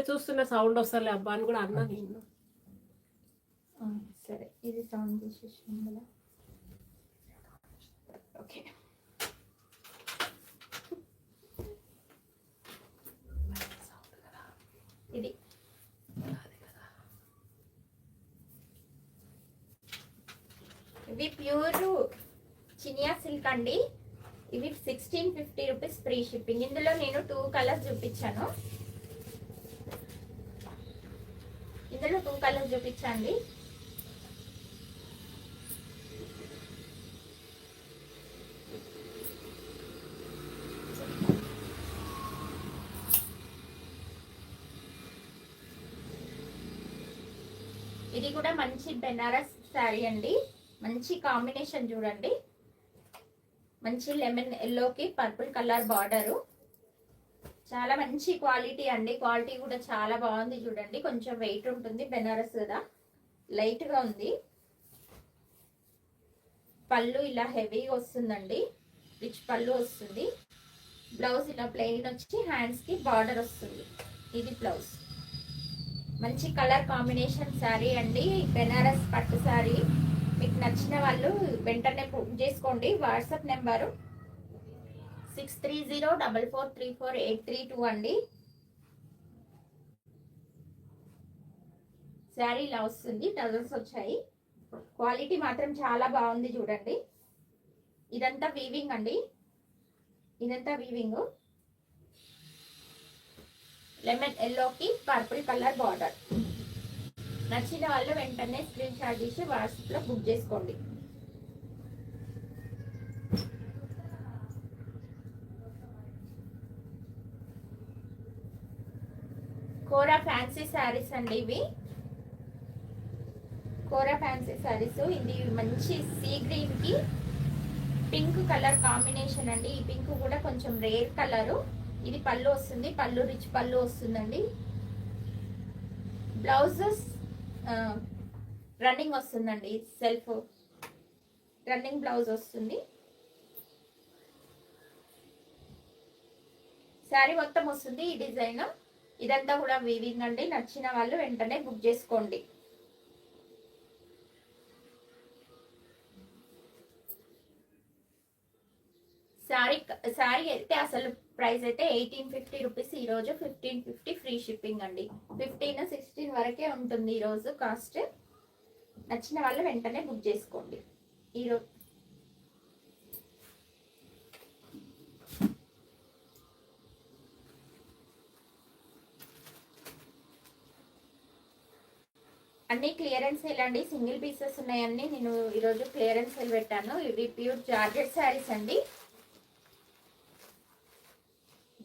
చూస్తున్న సౌండ్ వస్తలే అబ్బా అని కూడా అన్నా నేను. సరే ఇది సౌండ్ తీసేసాను కదా. ఓకే ఇది ఇవి ప్యూర్ చినియా సిల్క్ అండి. ఇవి 1650 రూపీస్ ఫ్రీ షిప్పింగ్. ఇందులో నేను 2 కలర్స్ చూపించాను. ఇందులో 2 కలర్స్ చూపించండి. ఇది కూడా మంచి బెనారస్ శారీ అండి. మంచి కాంబినేషన్ చూడండి. మంచి లెమన్ ఎల్లోకి పర్పుల్ కలర్ బార్డరు. చాలా మంచి క్వాలిటీ అండి. క్వాలిటీ కూడా చాలా బాగుంది చూడండి. కొంచెం వెయిట్ ఉంటుంది, బెనారస్ కదా, లైట్ గా ఉంది. పళ్ళు ఇలా హెవీగా వస్తుందండి, రిచ్ పళ్ళు వస్తుంది. బ్లౌజ్ ఇలా ప్లెయిన్ వచ్చి హ్యాండ్స్ కి బార్డర్ వస్తుంది. ఇది బ్లౌజ్. మంచి కలర్ కాంబినేషన్ శారీ అండి. బెనారస్ పట్టు శారీ. మీకు నచ్చిన వాళ్ళు వెంటనే బుక్ చేసుకోండి. వాట్సాప్ నెంబరు 6304434832 అండి. శారీ ఇలా వస్తుంది, టజల్స్ వచ్చాయి. క్వాలిటీ మాత్రం చాలా బాగుంది చూడండి. ఇదంతా వీవింగ్ అండి. ఇదంతా వీవింగ్. లెమన్ ఎల్లోకి పర్పుల్ కలర్ బార్డర్. నచ్చిన వాళ్ళు వెంటనే స్క్రీన్ షాట్ తీసి వాట్సాప్ లో బుక్ చేసుకోండి. కోరా ఫ్యాన్సీ శారీస్ అండి. ఇవి కోరా ఫ్యాన్సీ శారీస్. ఇది మంచి సీ గ్రీన్ కి పింక్ కలర్ కాంబినేషన్ అండి. ఈ పింక్ కూడా కొంచెం రేర్ కలరు. ఇది పళ్ళు వస్తుంది, పళ్ళు రిచ్ పళ్ళు వస్తుందండి. బ్లౌజెస్ రన్నింగ్ వస్తుందండి, సెల్ఫ్ రన్నింగ్ బ్లౌజ్ వస్తుంది. శారీ మొత్తం వస్తుంది ఈ డిజైన్. ఇదంతా కూడా వీవింగ్ అండి. నచ్చిన వాళ్ళు వెంటనే బుక్ చేసుకోండి. శారీ అయితే అసలు ప్రైస్ అయితే 1850 రూపీస్. ఈరోజు 1550 ఫ్రీ షిప్పింగ్ అండి. 15-16 వరకే ఉంటుంది ఈరోజు కాస్ట్. నచ్చిన వాళ్ళు వెంటనే బుక్ చేసుకోండి. ఈరోజు అన్ని క్లియరెన్స్ సేల్ అండి. సింగిల్ పీసెస్ ఉన్నాయన్నీ నేను ఈరోజు క్లియరెన్స్ సేల్ పెట్టాను. ఇవి ప్యూర్ జార్జెట్ శారీస్ అండి.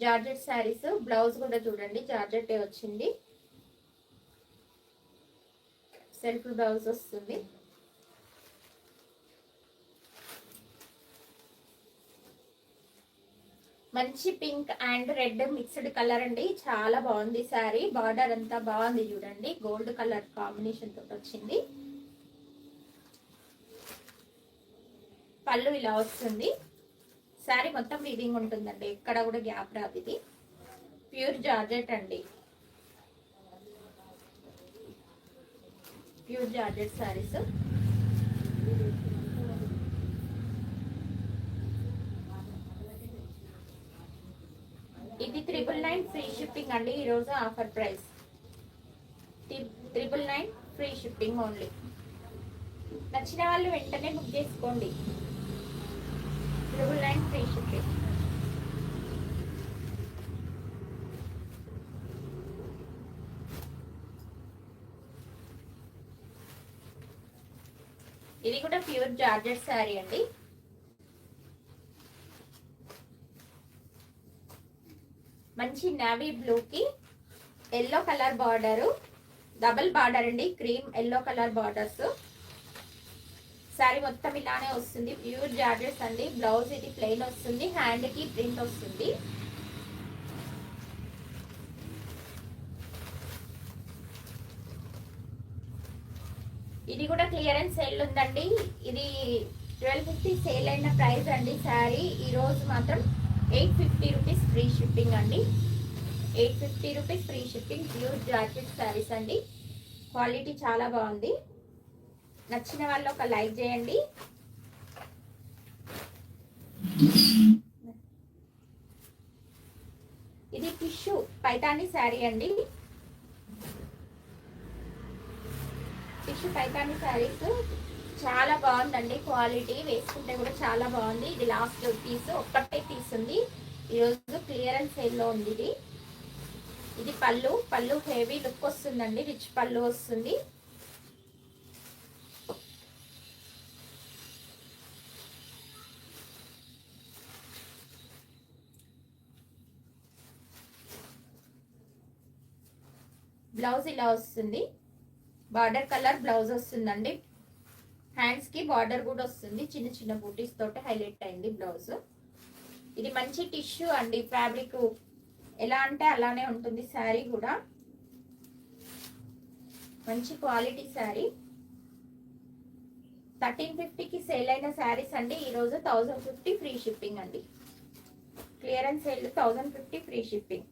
జార్జెట్ శారీస్. బ్లౌజ్ కూడా చూడండి జార్జెట్ వచ్చింది, సెల్ఫ్ బ్లౌజ్ వస్తుంది. మంచి pink and red mixed colour అండి. చాలా బాగుంది శారీ. బార్డర్ అంతా బాగుంది చూడండి. గోల్డ్ కలర్ కాంబినేషన్ తోటి వచ్చింది. పళ్ళు ఇలా వస్తుంది. శారీ మొత్తం వీవింగ్ ఉంటుందండి, ఎక్కడ కూడా గ్యాప్ రాదు. ఇది ప్యూర్ జార్జెట్ అండి. Pure georgette saris. ఇది 999 ఫ్రీ షిప్పింగ్ అండి. ఈరోజు offer price 999 free shipping only. నచ్చిన వాళ్ళు వెంటనే బుక్ చేసుకోండి. 999 ఫ్రీ షిప్పింగ్. ఇది కూడా ప్యూర్ జార్జెట్ శారీ అండి. మంచి నేవీ బ్లూ కి yellow colour border, double border అండి. Cream yellow colour borders. Sari మొత్తం ఇలానే వస్తుంది. ప్యూర్ జార్జెట్స్ అండి. బ్లౌజ్ ఇది ప్లెయిన్ వస్తుంది, హ్యాండ్ కి ప్రింట్ వస్తుంది. ఇది కూడా క్లియరెన్స్ సేల్ ఉందండి. ఇది 1250 సేల్ అయిన ప్రైస్ అండి. శారీ ఈ రోజు మాత్రం 850 రూపీస్ ఫ్రీ షిప్పింగ్ అండి. 850 rupees free shipping. Pure jacket saris అండి. క్వాలిటీ చాలా బాగుంది. నచ్చిన వాళ్ళు ఒక లైక్ చేయండి. ఇది టిష్యూ పైతాని శారీ అండి. టిష్యూ పైతాని శారీస్ చాలా బాగుందండి. క్వాలిటీ వేసుకుంటే కూడా చాలా బాగుంది. ఇది లాస్ట్ పీస్, ఒక్కటే పీస్ ఉంది. ఈరోజు క్లియరెన్స్ సేల్లో ఉంది ఇది. ఇది పళ్ళు హెవీ లుక్ వస్తుందండి. రిచ్ పళ్ళు వస్తుంది. బ్లౌజ్ ఇలా వస్తుంది. బార్డర్ కలర్ బ్లౌజ్ వస్తుందండి. హ్యాండ్స్ కి బార్డర్ కూడా వస్తుంది. చిన్న చిన్న బూటీస్ తోటి హైలైట్ అయింది బ్లౌజ్. ఇది మంచి టిష్యూ అండి. ఫ్యాబ్రిక్ ఎలా అంటే అలానే ఉంటుంది. శారీ కూడా మంచి క్వాలిటీ శారీ. 1350కి సేల్ అయిన శారీస్ అండి. ఈరోజు 1050 ఫ్రీ షిప్పింగ్ అండి. Clearance sale 1050 free shipping.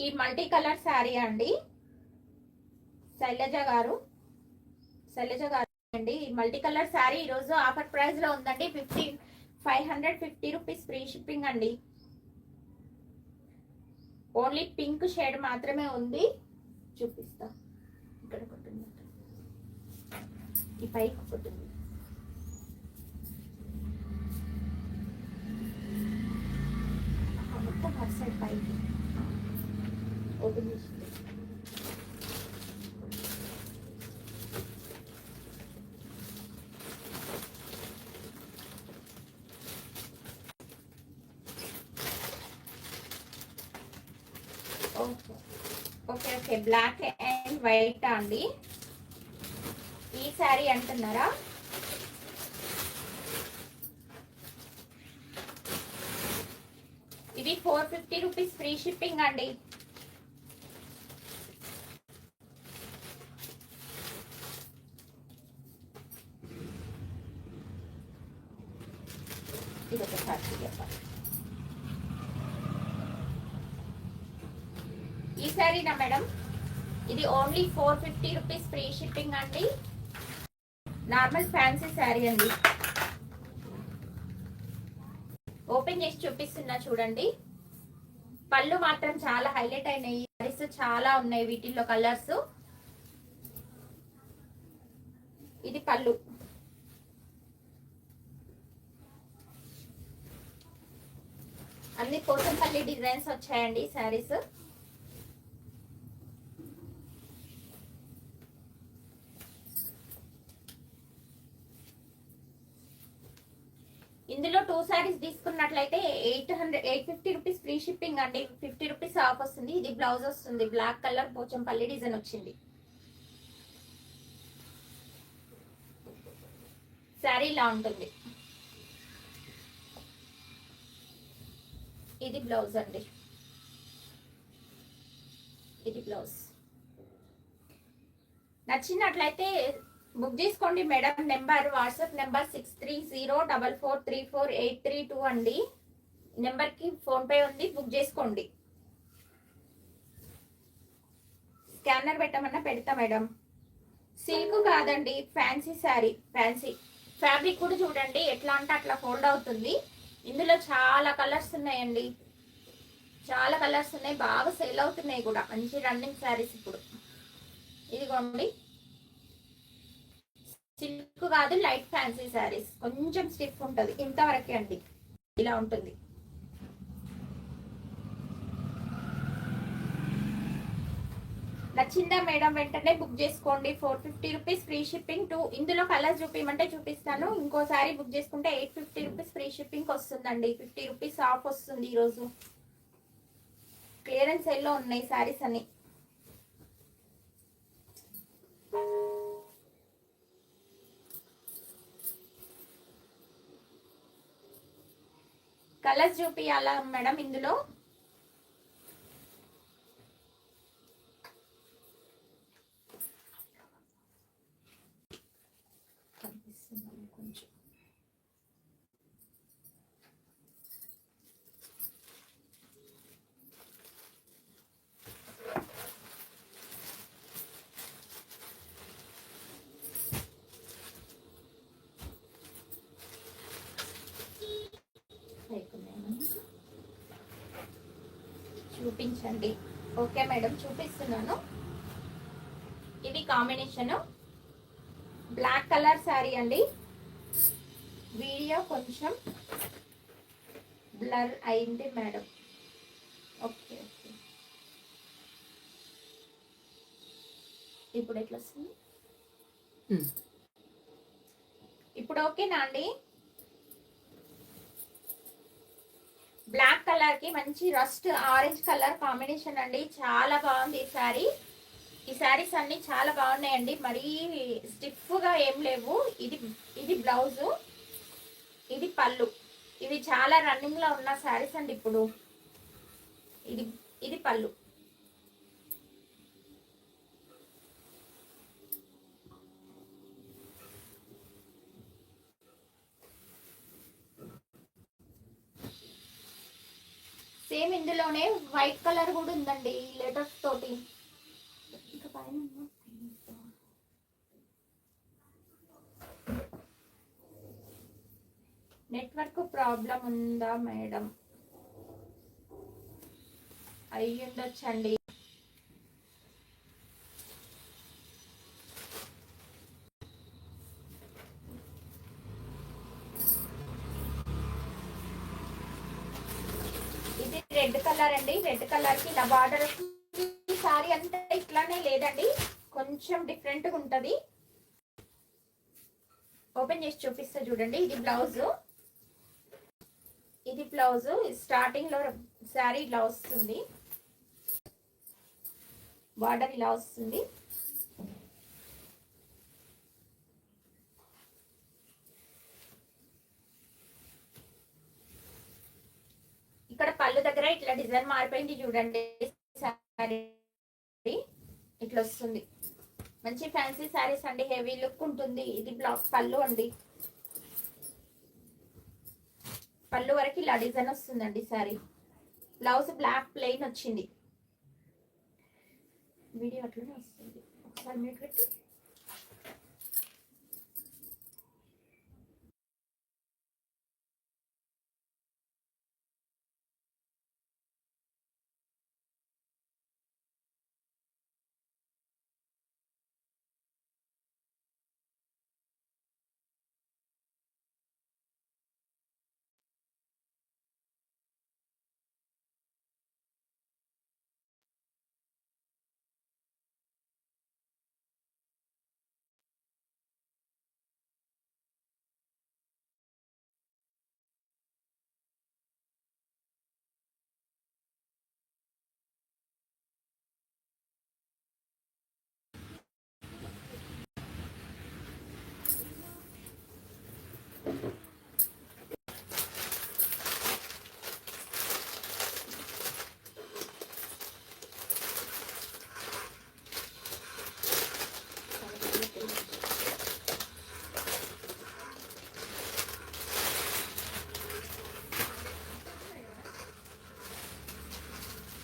ఈ మల్టీ కలర్ శారీ అండి. శైలజ గారు అండి. ఈ మల్టీ కలర్ శారీ ఈరోజు ఆఫర్ ప్రైస్ లో ఉందండి. 550 రూపీస్ ఫ్రీ షిప్పింగ్ అండి. ఓన్లీ పింక్ షేడ్ మాత్రమే ఉంది. చూపిస్తా. ఇక్కడ ఒకటి ఉంది, ఈ పైకి ఒకటి ఉంది. మొత్తం హర్ సైడ్ పైకి ఓపెన్ చేసి ఓకే బ్లాక్ అండ్ వైట్ అండి. ఈ శారీ అంటున్నారా? ఇది 450 రూపీస్ ఫ్రీ షిప్పింగ్ అండి. ఇది ఒకసారి చెప్పాలి. ఈ శారీనా మేడం? ఇది ఓన్లీ 450 రూపీస్ ఫ్రీ షిప్పింగ్ అండి. నార్మల్ ఫ్యాన్సీ శారీ అండి. ఓపెన్ చేసి చూపిస్తున్నా చూడండి. పళ్ళు మాత్రం చాలా హైలైట్ అయినాయి. శారీస్ చాలా ఉన్నాయి వీటిల్లో కలర్స్. ఇది పళ్ళు. అన్ని పోచంపల్లి డిజైన్స్ వచ్చాయండి శారీస్. ఇందులో 2 శారీస్ తీసుకున్నట్లయితే 850 రూపీస్ ఫ్రీ షిప్పింగ్ అండి. 50 రూపీస్ ఆఫ్ వస్తుంది. ఇది బ్లౌజ్ వస్తుంది. బ్లాక్ కలర్ పోచంపల్లి డిజైన్ వచ్చింది. శారీ ఇలా ఉంటుంది. ఇది బ్లౌజ్ అండి. ఇది బ్లౌజ్. నచ్చినట్లయితే బుక్ చేసుకోండి మేడం. నెంబర్ వాట్సాప్ నెంబర్ 6304434832 అండి. నెంబర్కి ఫోన్పే ఉంది. బుక్ చేసుకోండి. స్కానర్ పెట్టమన్నా పెడతా మేడం. సిల్క్ కాదండి, ఫ్యాన్సీ శారీ. ఫ్యాన్సీ ఫ్యాబ్రిక్ కూడా చూడండి ఎట్లా అంటే అట్లా ఫోల్డ్ అవుతుంది. ఇందులో చాలా కలర్స్ ఉన్నాయండి. చాలా కలర్స్ ఉన్నాయి. బాగా సేల్ అవుతున్నాయి కూడా. మంచి రన్నింగ్ శారీస్ ఇప్పుడు. ఇదిగోండి, సిల్క్ కాదు, లైట్ ఫ్యాన్సీ శారీస్. కొంచెం స్టిఫ్ ఉంటుంది. ఇంతవరకే అండి. ఇలా ఉంటుంది. నచ్చిందా మేడం? వెంటనే బుక్ చేసుకోండి. 450 రూపీస్ ఫ్రీ షిప్పింగ్. ఇందులో కలర్స్ చూపించమంటే చూపిస్తాను. ఇంకోసారి బుక్ చేసుకుంటే 850 రూపీస్ ఫ్రీ షిప్పింగ్ వస్తుందండి. 50 రూపీస్ ఆఫ్ వస్తుంది ఈరోజు. క్లియరెన్స్ సేల్లో ఉన్నాయి శారీస్ అన్ని. కలర్స్ చూపియాలా మేడం ఇందులో? చూపించండి. ఓకే మేడం, చూపిస్తున్నాను. ఇది కాంబినేషన్ బ్లాక్ కలర్ శారీ అండి. వీడియో కొంచెం బ్లర్ అయింది మేడం. ఓకే ఓకే, ఇప్పుడు ఎట్లా వస్తుంది? ఇప్పుడు ఓకేనా అండి? బ్లాక్ కలర్ కి మంచి రస్ట్ ఆరెంజ్ కలర్ కాంబినేషన్ అండి. చాలా బాగుంది ఈ శారీ. ఈ శారీస్ అన్ని చాలా బాగున్నాయండి. మరీ స్టిఫ్ గా ఏం లేవు. ఇది బ్లౌజ్, ఇది పళ్ళు. ఇవి చాలా రన్నింగ్ లో ఉన్న శారీస్ అండి. ఇప్పుడు ఇది పళ్ళు. సేమ్ ఇందులోనే వైట్ కలర్ కూడా ఉందండి లెటర్స్ తోటి. నెట్వర్క్ ప్రాబ్లం ఉందా మేడం? అయ్యుండొచ్చండి. ఇది రెడ్ కలర్ అండి. రెడ్ కలర్ కి ఇలా బార్డర్. సారీ అంతా ఇట్లానే లేదండి, కొంచెం డిఫరెంట్ గా ఉంటది. ఓపెన్ చేసి చూపిస్తా చూడండి. ఇది బ్లౌజ్, ఇది బ్లౌజ్. స్టార్టింగ్ లో శారీ ఇలా వస్తుంది, బార్డర్ ఇలా వస్తుంది. ఇక్కడ పళ్ళు దగ్గర ఇట్లా డిజైన్ మారిపోయింది చూడండి. శారీ ఇట్లా వస్తుంది. మంచి ఫ్యాన్సీ శారీస్ అండి, హెవీ లుక్ ఉంటుంది. ఇది బ్లౌజ్ పళ్ళు అండి. పళ్ళు వరకు ఇలా డిజైన్ వస్తుందండి శారీ. బ్లౌజ్ బ్లాక్ ప్లెయిన్ వచ్చింది. వీడియో అట్లనే వస్తుంది. ఒకసారి మ్యూట్ పెట్టు.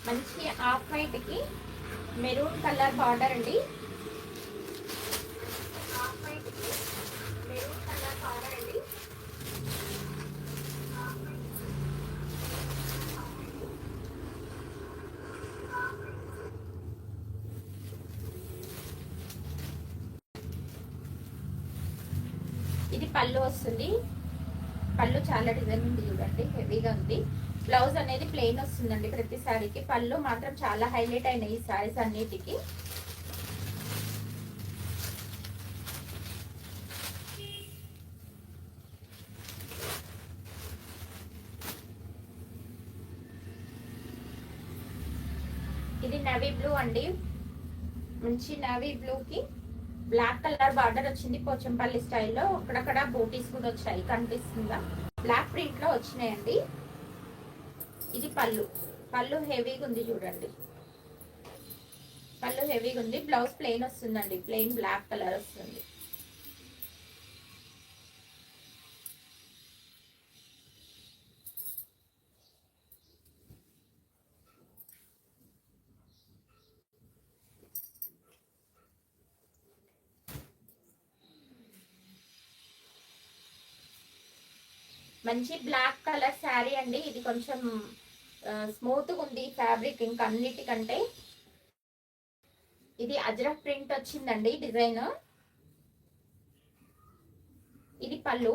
మంచి ఆఫ్ వైట్ కి మెరూన్ కలర్ బార్డర్ అండి. ఆఫ్ వైట్ కి మెరూన్ కలర్ బార్డర్ అండి. ఇది పళ్ళు వస్తుంది. పళ్ళు చాలా డిజైన్ ఉంది చూడండి, హెవీగా ఉంది. బ్లౌజ్ అనేది ప్లెయిన్ వస్తుందండి ప్రతి సారీకి. పళ్ళు మాత్రం చాలా హైలైట్ అయినాయి ఈ సారీస్ అన్నిటికి. ఇది నవీ బ్లూ అండి. మంచి నవీ బ్లూ కి బ్లాక్ కలర్ బార్డర్ వచ్చింది పోచంపల్లి స్టైల్లో. అక్కడక్కడ బూటీస్ కూడా వచ్చాయి, కనిపిస్తుందా? బ్లాక్ ప్రింట్ లో వచ్చినాయండి. ఇది పళ్ళు. పళ్ళు హెవీగా ఉంది చూడండి. పళ్ళు హెవీగా ఉంది. బ్లౌజ్ ప్లెయిన్ వస్తుందండి, ప్లెయిన్ బ్లాక్ కలర్ వస్తుంది. మంచి బ్లాక్ కలర్ శారీ అండి. ఇది కొంచెం స్మూత్గా ఉంది ఫ్యాబ్రిక్ ఇంకా అన్నిటికంటే. ఇది అజ్రక్ ప్రింట్ వచ్చిందండి డిజైన్. ఇది పళ్ళు,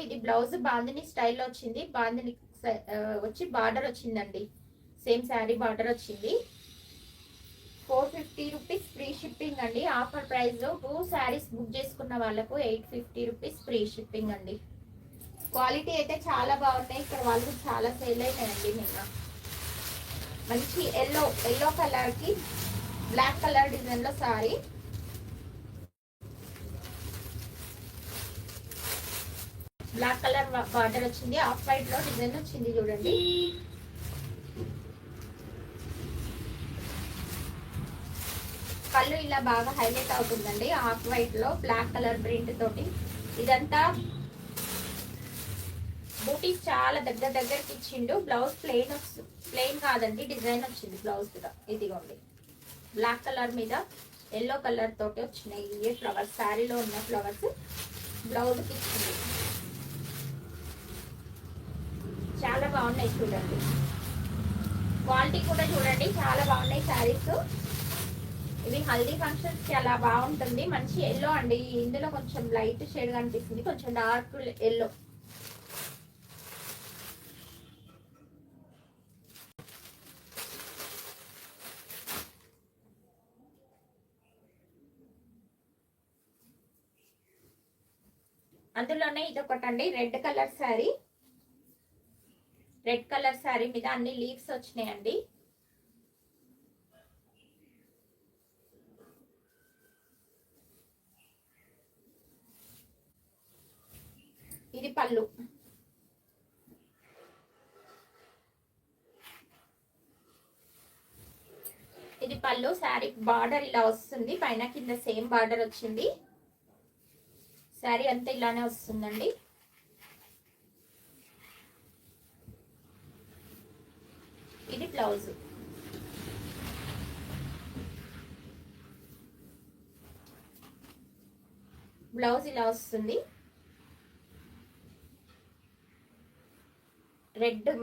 ఇది బ్లౌజ్ బాందిని స్టైల్లో వచ్చింది. బాందిని వచ్చి బార్డర్ వచ్చిందండి, సేమ్ శారీ బార్డర్ వచ్చింది. 450 రూపీస్ ఫ్రీ షిప్పింగ్ అండి. ఆఫర్ ప్రైస్ లో 2 శారీస్ బుక్ చేసుకున్న వాళ్ళకు 850 రూపీస్ ఫ్రీ షిప్పింగ్ అండి. క్వాలిటీ అయితే చాలా బాగున్నాయి. ఇక్కడ వాళ్ళు చాలా సేల్ అయినాయండి నిన్న. మంచి ఎల్లో కలర్ కి బ్లాక్ కలర్ డిజైన్ లో సారీ. బ్లాక్ కలర్ బార్డర్ వచ్చింది, ఆఫ్ వైట్ లో డిజైన్ వచ్చింది చూడండి. పళ్ళు ఇలా బాగా హైలైట్ అవుతుందండి ఆఫ్ వైట్ లో బ్లాక్ కలర్ ప్రింట్ తోటి. ఇదంతా బూటీస్ చాలా దగ్గరికి ఇచ్చిండు. బ్లౌజ్ ప్లెయిన్ కాదండి, డిజైన్ వచ్చింది బ్లౌజ్ కూడా. ఇదిగోండి బ్లాక్ కలర్ మీద ఎల్లో కలర్ తోటి వచ్చినాయి ఏ ఫ్లవర్స్, శారీలో ఉన్న ఫ్లవర్స్ బ్లౌజ్కి ఇచ్చింది. చాలా బాగున్నాయి చూడండి, క్వాలిటీ కూడా చూడండి చాలా బాగున్నాయి శారీస్. ఇవి హల్దీ ఫంక్షన్స్ కి అలా బాగుంటుంది. మంచి ఎల్లో అండి, ఇందులో కొంచెం లైట్ షేడ్ కనిపిస్తుంది, కొంచెం డార్క్ ఎల్లో. అందులోనే ఇదొకటండి red colour sari. Red colour sari మీద అన్ని లీవ్స్ వచ్చినాయండి. ఇది పళ్ళు, శారీ బార్డర్ ఇలా వస్తుంది, పైన కింద సేమ్ బార్డర్ వచ్చింది. శారీ అంతా ఇలానే వస్తుందండి. ఇది బ్లౌజ్. బ్లౌజ్ ఇలా వస్తుంది.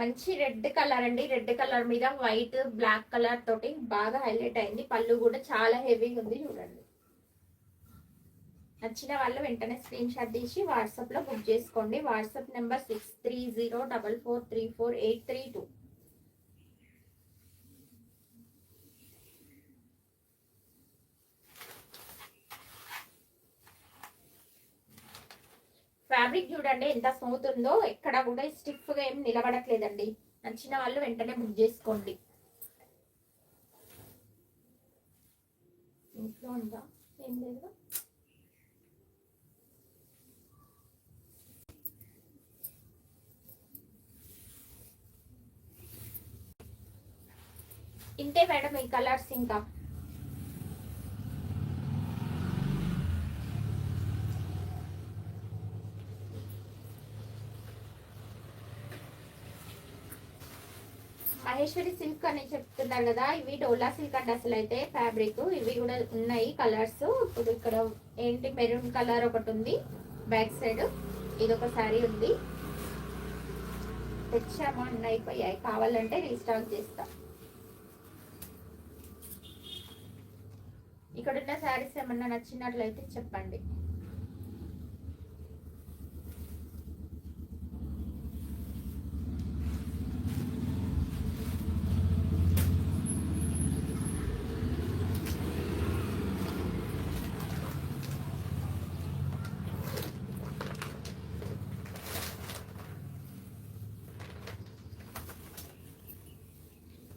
మంచి రెడ్ కలర్ అండి. రెడ్ కలర్ మీద వైట్ బ్లాక్ కలర్ తోటి బాగా హైలైట్ అయింది. పళ్ళు కూడా చాలా హెవీగా ఉంది చూడండి. నచ్చిన వాళ్ళు వెంటనే స్క్రీన్ షాట్ తీసి వాట్సాప్ లో బుక్ చేసుకోండి. WhatsApp number 6304434832. ఫ్యాబ్రిక్ చూడండి ఎంత స్మూత్ ఉందో, ఎక్కడ కూడా స్టిఫ్ గా ఏం నిలబడట్లేదండి. నచ్చిన వాళ్ళు వెంటనే బుక్ చేసుకోండి. ఇంట్లో ఉందా ఏం లేదు. ఇంతే మేడం ఈ కలర్స్. ఇంకా మహేశ్వరి సిల్క్ అని చెప్తున్నారు కదా, ఇవి డోలా సిల్క్ అండి. అసలు అయితే ఫ్యాబ్రిక్ ఇవి కూడా ఉన్నాయి కలర్స్. ఇప్పుడు ఇక్కడ ఏంటి మెరూన్ కలర్ ఒకటి ఉంది బ్యాక్ సైడ్, ఇదొక శారీ ఉంది. తెచ్చామా అన్న అయిపోయాయి, కావాలంటే రీస్టాక్ చేస్తా. ఇక్కడున్న శారీస్ ఏమన్నా నచ్చినట్లయితే చెప్పండి.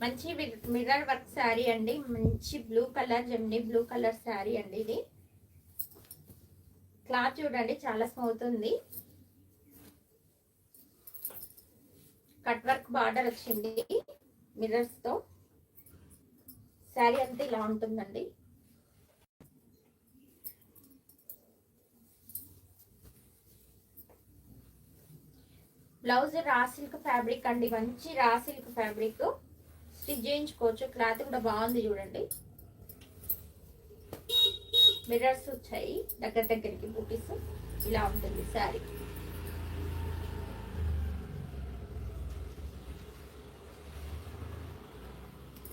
మంచి మిర్రర్ వర్క్ శారీ అండి. మంచి blue colour, Gemini blue colour sari అండి. ఇది క్లాత్ చూడండి చాలా స్మూత్ ఉంది. కట్ వర్క్ బార్డర్ వచ్చింది మిర్రర్స్ తో. శారీ అంతా ఇలా ఉంటుందండి. బ్లౌజ్ రా సిల్క్ ఫ్యాబ్రిక్ అండి, మంచి రా సిల్క్ ఫ్యాబ్రిక్. స్టిచ్ చేయించుకోవచ్చు, క్లాత్ కూడా బాగుంది చూడండి. మిర్రర్స్ వచ్చాయి దగ్గరికి బూటీస్. ఇలా ఉంటుంది శారీ.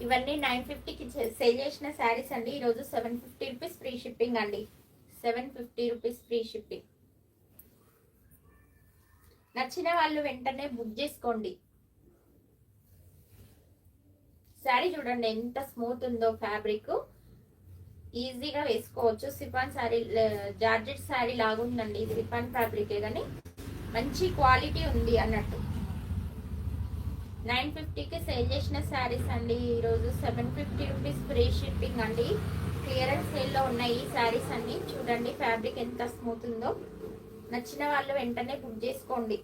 ఇవన్నీ 950కి సేల్ చేసిన శారీస్ అండి. ఈరోజు 750 రూపీస్ ఫ్రీ షిప్పింగ్ అండి. 750 రూపీస్ ఫ్రీ షిప్పింగ్. నచ్చిన వాళ్ళు వెంటనే బుక్ చేసుకోండి. శారీ చూడండి ఎంత స్మూత్ ఉందో, ఫ్యాబ్రిక్ ఈజీగా వేసుకోవచ్చు. సిఫాన్ శారీ, జార్జెట్ శారీ లాగుందండి. ఇది సిఫాన్ ఫ్యాబ్రికే కానీ మంచి క్వాలిటీ ఉంది అన్నట్టు. 950కి సేల్ చేసిన శారీస్ అండి. ఈరోజు 750 రూపీస్ ఫ్రీ షిప్పింగ్ అండి. క్లియరెన్స్ సేల్లో ఉన్నాయి ఈ శారీస్ అన్ని. చూడండి ఫ్యాబ్రిక్ ఎంత స్మూత్ ఉందో. నచ్చిన వాళ్ళు వెంటనే బుక్ చేసుకోండి.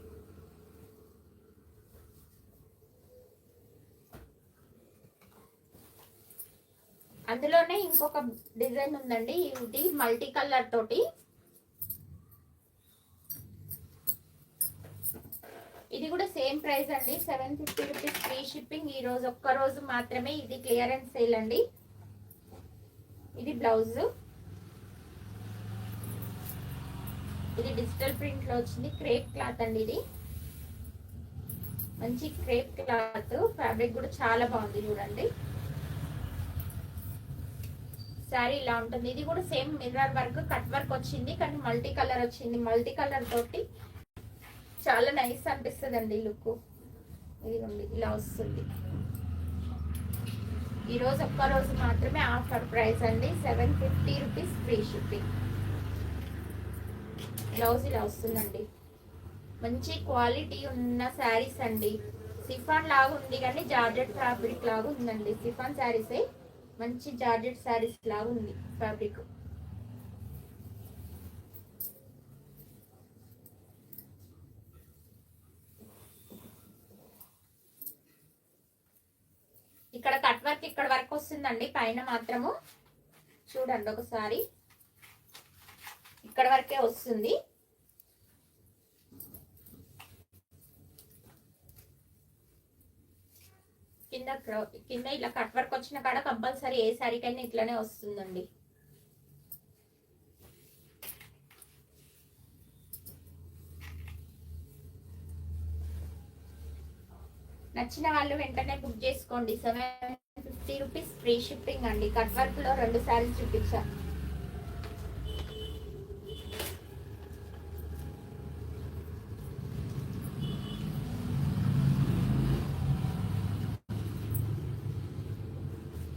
అందులోనే ఇంకొక డిజైన్ ఉందండి. ఇది మల్టీ కలర్ తోటి. ఇది కూడా సేమ్ ప్రైస్ అండి. 750 రూపీస్ ఫ్రీ షిప్పింగ్. ఈ రోజు ఒక్క రోజు మాత్రమే. ఇది క్లియరెన్స్ సేల్ అండి. ఇది బ్లౌజ్. ఇది డిజిటల్ ప్రింట్ లో వచ్చింది. క్రేప్ క్లాత్ అండి. ఇది మంచి క్రేప్ క్లాత్. ఫ్యాబ్రిక్ కూడా చాలా బాగుంది చూడండి. శారీ ఇలా ఉంటుంది. ఇది కూడా same mirror work, cut work వచ్చింది కానీ మల్టీ కలర్ వచ్చింది. మల్టీ కలర్ తోటి చాలా నైస్ అనిపిస్తుంది అండి లుక్. ఇదిగోండి ఇలా వస్తుంది. ఈరోజు ఒక్క రోజు మాత్రమే ఆఫర్ ప్రైస్ అండి. 750 రూపీస్ ఫ్రీ షిప్పింగ్. బ్లౌజ్ ఇలా వస్తుందండి. మంచి క్వాలిటీ ఉన్న శారీస్ అండి. సిఫాన్ లాగా ఉంది కానీ జార్జెట్ ఫ్యాబ్రిక్ లాగా ఉందండి. సిఫాన్ శారీసే, మంచి జార్జెట్ శారీస్ లాగా ఉంది ఫ్యాబ్రిక్. ఇక్కడ కట్ వర్క్ ఇక్కడ వరకు వస్తుందండి. పైన మాత్రము చూడండి ఒకసారి ఇక్కడ వరకే వస్తుంది. కింద ఇలా కట్ వర్క్ వచ్చిన కాడ కంపల్సరీ ఏ శారీకైనా ఇట్లానే వస్తుందండి. నచ్చిన వాళ్ళు వెంటనే బుక్ చేసుకోండి. 750 రూపీస్ ఫ్రీ షిప్పింగ్ అండి. కట్ వర్క్ లో 2 శారీస్ చూపించా.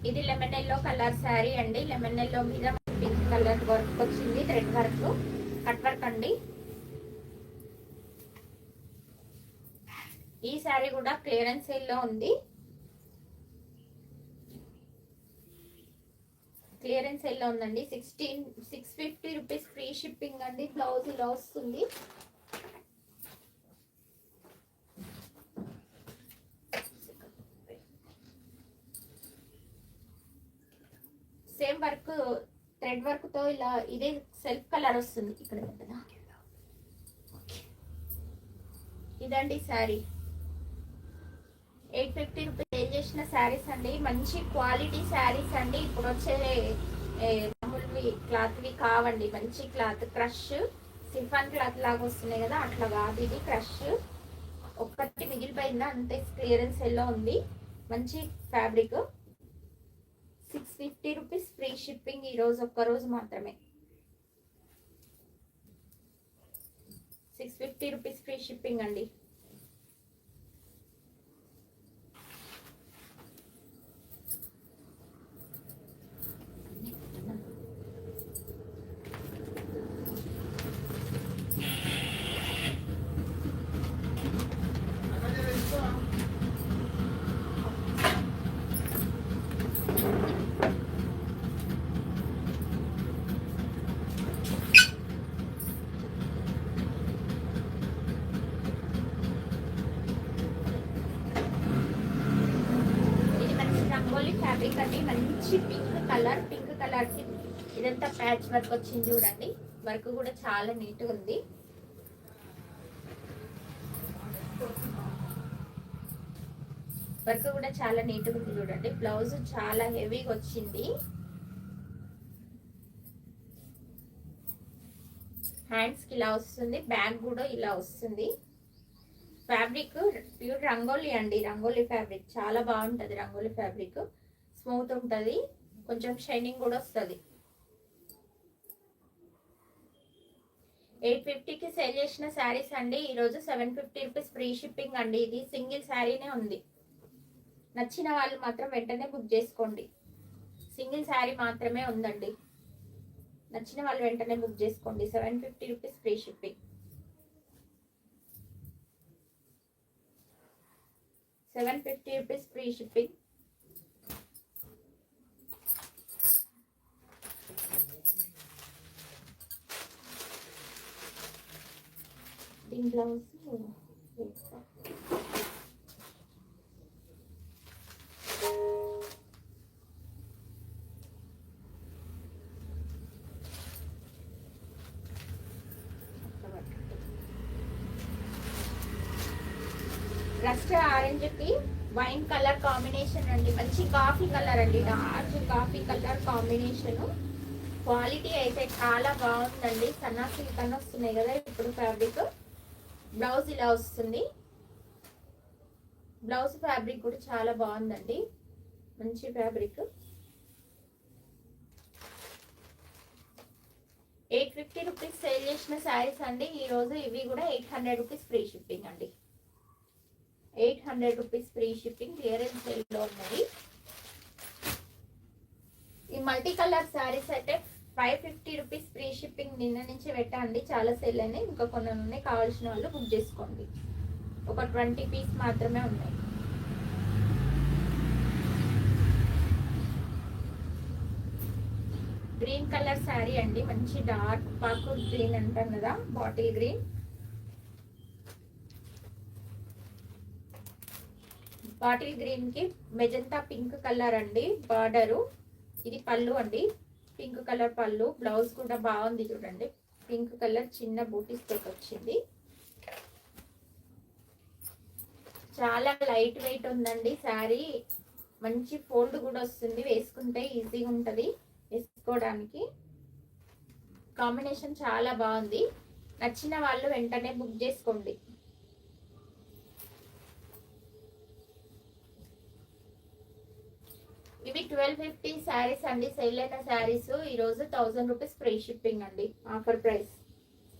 ఇది లెమన్ ఎల్లో కలర్ శారీ అండి. లెమన్ ఎల్లో మీద పింక్ కలర్ వర్క్ వచ్చింది. థ్రెడ్ వర్క్, కట్ వర్క్ అండి. ఈ శారీ కూడా క్లియరెన్స్ సేల్ లో ఉంది. క్లియరెన్స్ సేల్ లో ఉందండి. 650 రూపీస్ ఫ్రీ షిప్పింగ్ అండి. బ్లౌజ్ ఇలా వస్తుంది. సేమ్ వర్క్, థ్రెడ్ వర్క్ తో ఇలా ఇదే సెల్ఫ్ కలర్ వస్తుంది. ఇక్కడ కదా ఇదండి శారీ. 850 రూపీస్ సేల్ చేసిన శారీస్ అండి. మంచి క్వాలిటీ శారీస్ అండి. ఇప్పుడు వచ్చే మామూలువి క్లాత్వి కావండి. మంచి క్లాత్, క్రష్ సిఫాన్ క్లాత్ లాగా వస్తున్నాయి కదా, అట్లా కాదు. ఇది క్రష్ ఒక్కటి మిగిలిపోయిందా అంతే. క్లియరెన్స్ ఎల్లో ఉంది. మంచి ఫ్యాబ్రిక్. 650 rupees free shipping. ఈ రోజు ఒక్క రోజు మాత్రమే. 650 రూపీస్ ఫ్రీ షిప్పింగ్ అండి. ఫ్యాబ్రిక్ అండి. మంచి పింక్ కలర్. పింక్ కలర్ కి ఇదంతా ప్యాచ్ వర్క్ వచ్చింది చూడండి. వర్క్ కూడా చాలా నీట్ గా ఉంది. వర్క్ కూడా చాలా నీట్ గా ఉంది చూడండి. బ్లౌజ్ చాలా హెవీగా వచ్చింది. హ్యాండ్స్ కి ఇలా వస్తుంది. బ్యాక్ కూడా ఇలా వస్తుంది. ఫ్యాబ్రిక్ ప్యూర్ రంగోలీ అండి. రంగోలీ ఫ్యాబ్రిక్ చాలా బాగుంటది. రంగోలీ ఫ్యాబ్రిక్ స్మూత్ ఉంటుంది, కొంచెం షైనింగ్ కూడా వస్తుంది. 850కి సేల్ చేసిన శారీస్ అండి. ఈరోజు 750 రూపీస్ ఫ్రీ షిప్పింగ్ అండి. ఇది సింగిల్ శారీనే ఉంది. నచ్చిన వాళ్ళు మాత్రం వెంటనే బుక్ చేసుకోండి. సింగిల్ శారీ మాత్రమే ఉందండి. నచ్చిన వాళ్ళు వెంటనే బుక్ చేసుకోండి. 750 rupees free shipping. 750 rupees free shipping. దీని బ్లౌజ్ రస్ట్ ఆరెంజ్ కి వైన్ కలర్ కాంబినేషన్ అండి. మంచి కాఫీ కలర్ అండి, dark coffee colour combination. Quality అయితే చాలా బాగుందండి. సన్నా సిల్క్ అని వస్తున్నాయి కదా ఇప్పుడు ఫ్యాబ్రిక్. బ్లౌజ్ ఇలా వస్తుంది. బ్లౌజ్ ఫ్యాబ్రిక్ కూడా చాలా బాగుందండి, మంచి ఫ్యాబ్రిక్. 850 రూపీస్ సేల్ చేసిన శారీస్ అండి. ఈరోజు ఇవి కూడా 800 రూపీస్ ఫ్రీ షిప్పింగ్ అండి. 800 rupees free shipping clearance sale లో ఉన్నాయి. ఈ మల్టీ కలర్ శారీస్ అయితే 550 రూపీస్ ఫ్రీ షిప్పింగ్ నిన్న నుంచి పెట్టండి. చాలా సేల్ అయినాయి, ఇంకా కొన్ని ఉన్నాయి. కావాల్సిన వాళ్ళు బుక్ చేసుకోండి. ఒక 20 పీస్ మాత్రమే ఉన్నాయి. గ్రీన్ కలర్ శారీ అండి, మంచి డార్క్ పాకు గ్రీన్ అంటాం కదా, బాటిల్ గ్రీన్. బాటిల్ గ్రీన్ కి మెజంతా పింక్ కలర్ అండి బార్డరు. ఇది పళ్ళు అండి, పింక్ కలర్ పళ్ళు. బ్లౌజ్ కూడా బాగుంది చూడండి, పింక్ కలర్ చిన్న బూటీస్ తోటి వచ్చింది. చాలా లైట్ వెయిట్ ఉందండి శారీ. మంచి ఫోల్డ్ కూడా వస్తుంది, వేసుకుంటే ఈజీగా ఉంటుంది వేసుకోవడానికి. కాంబినేషన్ చాలా బాగుంది. నచ్చిన వాళ్ళు వెంటనే బుక్ చేసుకోండి. ఇవి 1250 శారీస్ అండి. సేల్ అయిన శారీస్ ఈరోజు 1000 రూపీస్ ఫ్రీ షిప్పింగ్ అండి. Offer price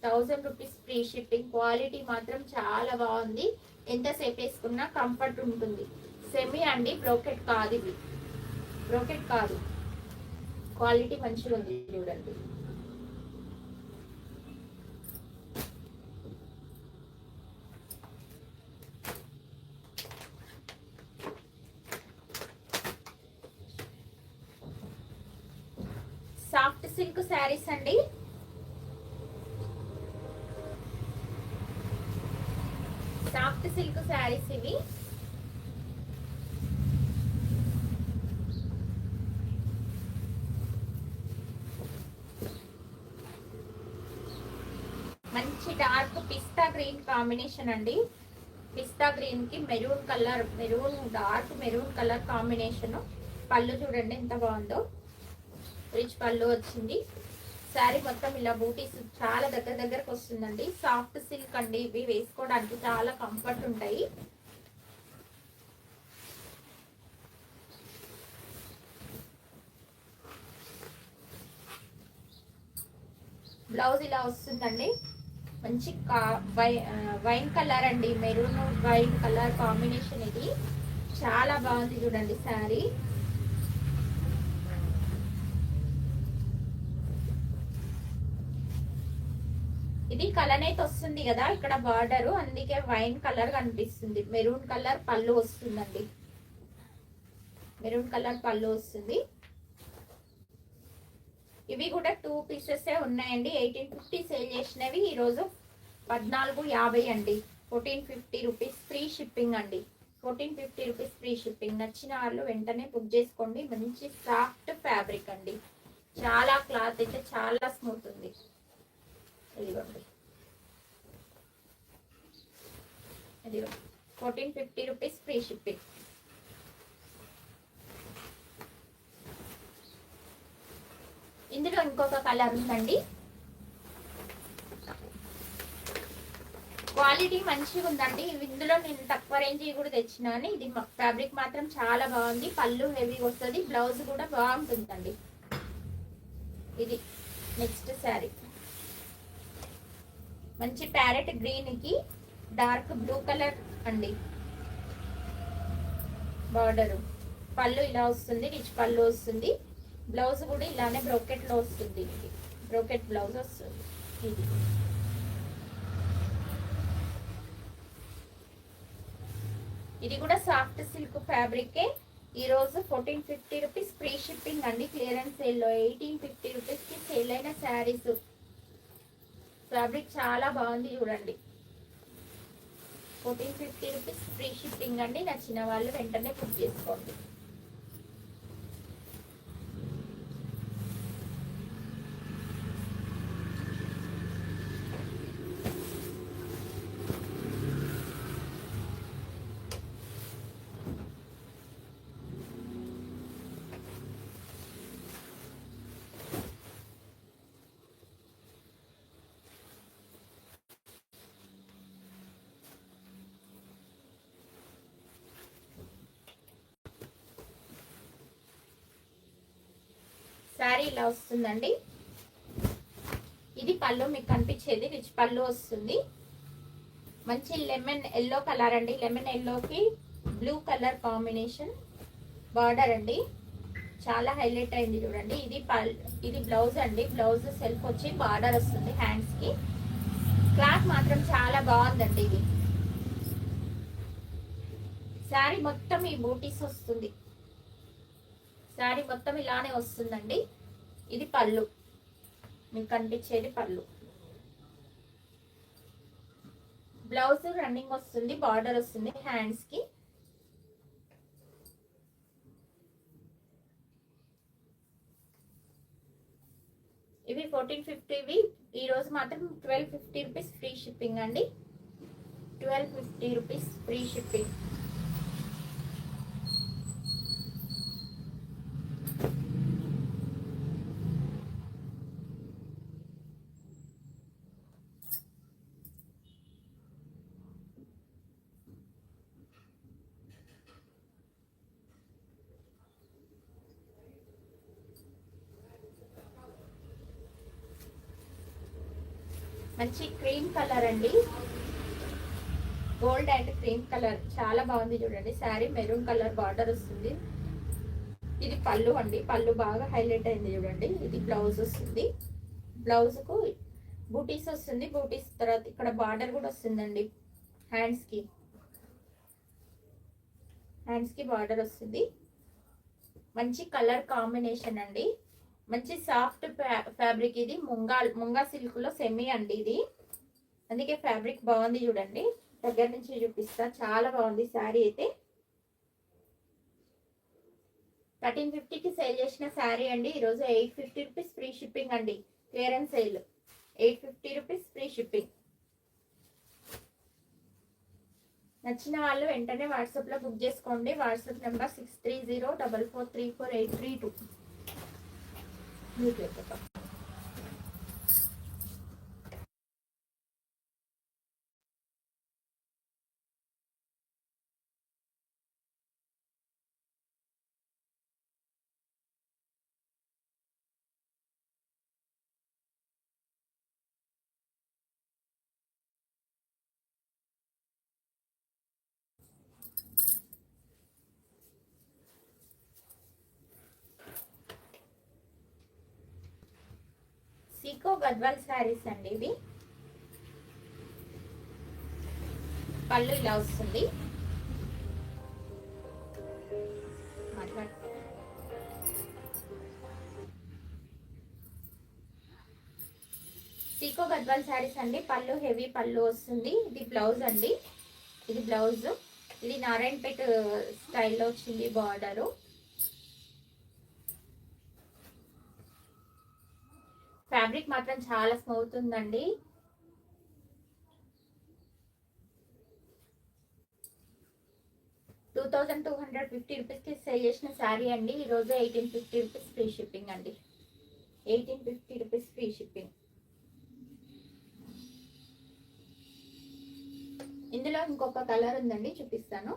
1000 rupees free shipping. Quality మాత్రం చాలా బాగుంది, ఎంతసేపు వేసుకున్నా కంఫర్ట్ ఉంటుంది. సెమీ అండి, బ్రోకెట్ కాదు. ఇవి బ్రోకెట్ కాదు, క్వాలిటీ మంచిగా ఉంది చూడండి. సాఫ్ట్ సిల్క్ శారీస్ అండి. సాఫ్ట్ సిల్క్ శారీస్ ఇవి. మంచి డార్క్ పిస్తా గ్రీన్ కాంబినేషన్ అండి. పిస్తా గ్రీన్ కి maroon colour, dark maroon colour combination. పళ్ళు చూడండి ఎంత బాగుందో, రిచ్ పళ్ళు వచ్చింది. శారీ మొత్తం ఇలా బూటీస్ చాలా దగ్గరకు వస్తుందండి. సాఫ్ట్ సిల్క్ అండి, ఇవి వేసుకోవడానికి చాలా కంఫర్ట్ ఉంటాయి. బ్లౌజ్ ఇలా వస్తుందండి. మంచి వైన్ కలర్ అండి, మెరూన్ వైన్ కలర్ కాంబినేషన్. ఇది చాలా బాగుంది చూడండి శారీ. ఇది కలనేత వస్తుంది కదా ఇక్కడ బార్డర్, అందుకే వైన్ కలర్ కనిపిస్తుంది. మెరూన్ కలర్ పళ్ళు వస్తుందండి, మెరూన్ కలర్ పళ్ళు వస్తుంది. ఇవి కూడా 2 పీసెస్ ఉన్నాయండి. 1850 సేల్ చేసినవి ఈరోజు 1450 అండి. 1450 రూపీస్ ఫ్రీ షిప్పింగ్ అండి. 1450 రూపీస్ ఫ్రీ షిప్పింగ్. నచ్చిన వాళ్ళు వెంటనే బుక్ చేసుకోండి. మంచి సాఫ్ట్ ఫ్యాబ్రిక్ అండి, చాలా క్లాత్ అయితే చాలా స్మూత్ ఉంది. ఇదిగోండి, ఇదిగో 1450 రూపీస్ ఫ్రీ షిప్పింగ్. ఇందులో ఇంకొక కలర్ ఉందండి. క్వాలిటీ మంచిగా ఉందండి. ఇందులో నేను తక్కువ రేంజ్ కూడా తెచ్చినాను. ఇది ఫ్యాబ్రిక్ మాత్రం చాలా బాగుంది. పళ్ళు హెవీగా వస్తుంది, బ్లౌజ్ కూడా బాగుంటుందండి. ఇది నెక్స్ట్ శారీ మంచి ప్యారెట్ గ్రీన్ కి డార్క్ బ్లూ కలర్ అండి బార్డర్. పళ్ళు ఇలా వస్తుంది, రిచ్ పళ్ళు వస్తుంది. బ్లౌజ్ కూడా ఇలానే బ్రోకెట్ లో వస్తుంది. ఇది బ్రోకెట్ బ్లౌజ్ వస్తుంది. ఇది కూడా సాఫ్ట్ సిల్క్ ఫ్యాబ్రికే. ఈరోజు 1450 రూపీస్ ఫ్రీ షిప్పింగ్ అండి. క్లియరెన్స్ సేల్లో 1850 రూపీస్కి సేల్ అయిన శారీస్. ఫ్యాబ్రిక్ చాలా బాగుంది చూడండి. 1450 రూపీస్ ఫ్రీ షిప్పింగ్ అండి. నచ్చిన వాళ్ళు వెంటనే బుక్ చేసుకోండి. శారీ ఇలా వస్తుందండి. ఇది పళ్ళు మీకు కనిపించేది రిచ్ పళ్ళు వస్తుంది. మంచి లెమన్ ఎల్లో కలర్ అండి. లెమన్ ఎల్లోకి బ్లూ కలర్ కాంబినేషన్ బార్డర్ అండి. చాలా హైలైట్ అయింది చూడండి. ఇది బ్లౌజ్ అండి. బ్లౌజ్ సెల్ఫ్ వచ్చి బార్డర్ వస్తుంది హ్యాండ్స్ కి. క్లాత్ మాత్రం చాలా బాగుందండి. ఇది శారీ మొత్తం ఈ బూటీస్ వస్తుంది. శారీ మొత్తం ఇలానే వస్తుందండి. ఇది పళ్ళు మీకు కనిపించేది పళ్ళు. బ్లౌజ్ రన్నింగ్ వస్తుంది, బార్డర్ వస్తుంది హ్యాండ్స్ కి. ఇవి 1450వి. ఈ రోజు మాత్రం 1250 రూపీస్ ఫ్రీ షిప్పింగ్ అండి. 1250 రూపీస్ ఫ్రీ షిప్పింగ్. మంచి క్రీమ్ కలర్ అండి. గోల్డ్ అండ్ క్రీమ్ కలర్ చాలా బాగుంది చూడండి. శారీ మెరూన్ కలర్ బార్డర్ వస్తుంది. ఇది పళ్ళు అండి. పళ్ళు బాగా హైలైట్ అయింది చూడండి. ఇది బ్లౌజ్ వస్తుంది. బ్లౌజ్ కు బూటీస్ వస్తుంది. బూటీస్ తర్వాత ఇక్కడ బార్డర్ కూడా వస్తుందండి. హ్యాండ్స్ కి బార్డర్ వస్తుంది. మంచి కలర్ కాంబినేషన్ అండి. మంచి సాఫ్ట్ ఫ్యాబ్రిక్. ఇది ముంగా సిల్క్ లో సెమీ అండి ఇది. అందుకే ఫ్యాబ్రిక్ బాగుంది చూడండి. దగ్గర నుంచి చూపిస్తా. చాలా బాగుంది శారీ అయితే. 1350కి సేల్ చేసిన శారీ అండి. ఈరోజు 850 రూపీస్ ఫ్రీ షిప్పింగ్ అండి. Clearance sale 850 rupees free shipping. నచ్చిన వాళ్ళు వెంటనే వాట్సాప్ లో బుక్ చేసుకోండి. WhatsApp number 6304434832. సీకో గద్వాల్ శారీస్ అండి ఇవి. పళ్ళు ఇలా వస్తుంది. సీకో గద్వాల్ శారీస్ అండి. పళ్ళు హెవీ పళ్ళు వస్తుంది. ఇది బ్లౌజ్ అండి. ఇది బ్లౌజ్. ఇది నారాయణపేట స్టైల్లో వచ్చింది బార్డరు. ఫ్యాబ్రిక్ మాత్రం చాలా స్మూత్ ఉందండి. ₹2250కి సేల్ చేసిన శారీ అండి. ఈరోజు 1850 రూపీస్ ఫ్రీ షిప్పింగ్ అండి. 1850 రూపీస్ ఫ్రీ షిప్పింగ్. ఇందులో ఇంకొక కలర్ ఉందండి, చూపిస్తాను.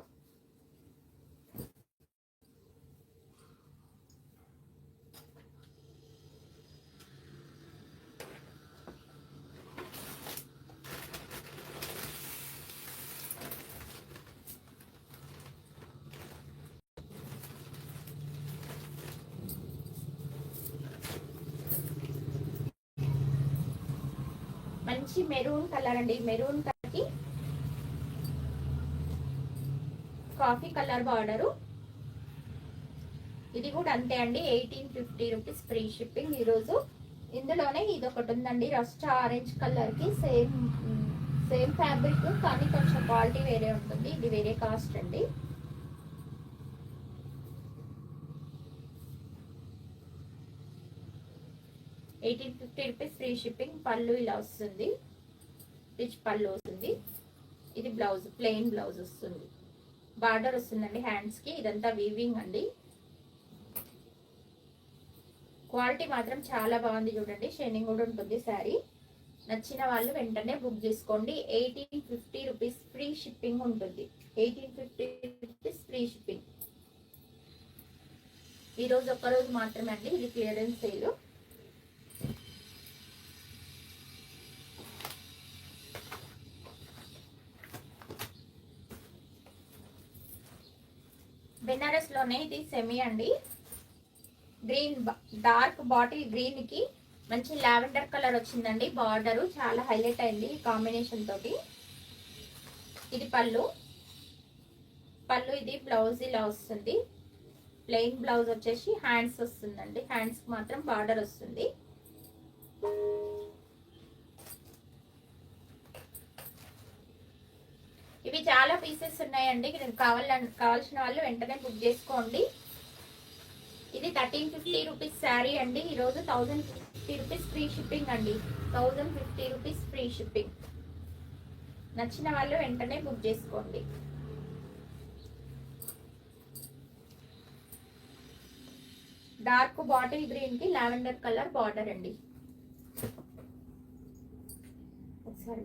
మంచి మెరూన్ కలర్ అండి. మెరూన్ కలర్ కి కాఫీ కలర్ బార్డరు. ఇది కూడా అంతే అండి, 1850 రూపీస్ ఫ్రీ షిప్పింగ్. ఈరోజు ఇందులోనే ఇది ఒకటి ఉందండి, రస్ట్ ఆరెంజ్ కలర్ కి సేమ్ ఫ్యాబ్రిక్ కానీ కొంచెం క్వాలిటీ వేరే ఉంటుంది. ఇది వేరే కాస్ట్ అండి. ₹1850 ఫ్రీ షిప్పింగ్. పళ్ళు ఇలా వస్తుంది, రిచ్ పళ్ళు వస్తుంది. ఇది బ్లౌజ్, ప్లెయిన్ బ్లౌజ్ వస్తుంది. బార్డర్ వస్తుందండి హ్యాండ్స్ కి. ఇదంతా వీవింగ్ అండి. క్వాలిటీ మాత్రం చాలా బాగుంది చూడండి. షైనింగ్ కూడా ఉంటుంది శారీ. నచ్చిన వాళ్ళు వెంటనే బుక్ చేసుకోండి. 1850 రూపీస్ ఫ్రీ షిప్పింగ్ ఉంటుంది. 1850 రూపీస్ ఫ్రీ షిప్పింగ్. ఈరోజు ఒక్కరోజు మాత్రమే అండి, ఇది క్లియరెన్స్ సేల్. బెనారస్ లోనే ఇది సెమీ అండి. గ్రీన్, డార్క్ బాటిల్ గ్రీన్ కి మంచి లావెండర్ కలర్ వచ్చిందండి. బార్డర్ చాలా హైలైట్ అయింది ఈ కాంబినేషన్ తోటి. ఇది పళ్ళు. ఇది బ్లౌజ్ ఇలా వస్తుంది. ప్లెయిన్ బ్లౌజ్ వచ్చేసి హ్యాండ్స్ వస్తుందండి. హ్యాండ్స్ కి మాత్రం బార్డర్ వస్తుంది. ఇవి చాలా పీసెస్ ఉన్నాయండి. కావాల్సిన వాళ్ళు వెంటనే బుక్ చేసుకోండి. ఇది 1350 రూపీస్ శారీ అండి. ఈరోజు 1050 రూపీస్ ఫ్రీ షిప్పింగ్ అండి. 1050 రూపీస్ ఫ్రీ షిప్పింగ్. నచ్చిన వాళ్ళు వెంటనే బుక్ చేసుకోండి. డార్క్ బాటిల్ గ్రీన్ కి లావెండర్ కలర్ బార్డర్ అండి. ఒకసారి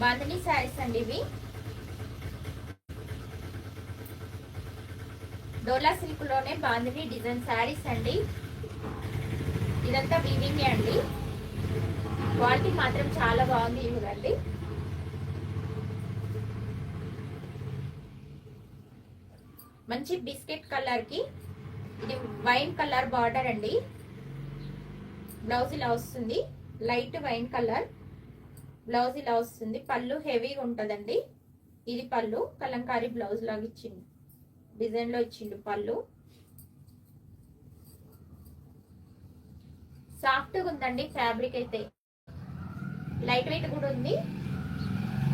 బాంధనీ శారీస్ అండి ఇవి. డోలా సిల్క్ లోనే బాంధనీ డిజైన్ శారీస్ అండి. ఇదంతా వీవింగ్ అండి. క్వాలిటీ మాత్రం చాలా బాగుంది చూడండి. మంచి బిస్కెట్ కలర్ కి ఇది వైన్ కలర్ బార్డర్ అండి. బ్లౌజ్ ఇలా వస్తుంది, లైట్ వైన్ కలర్ బ్లౌజ్ ఇలా వస్తుంది. పళ్ళు హెవీగా ఉంటుందండి. ఇది పళ్ళు, కలంకారీ బ్లౌజ్ లాగా ఇచ్చిండు, డిజైన్ లో ఇచ్చిండు పళ్ళు. సాఫ్ట్గా ఉందండి ఫ్యాబ్రిక్ అయితే, లైట్ వెయిట్ కూడా ఉంది.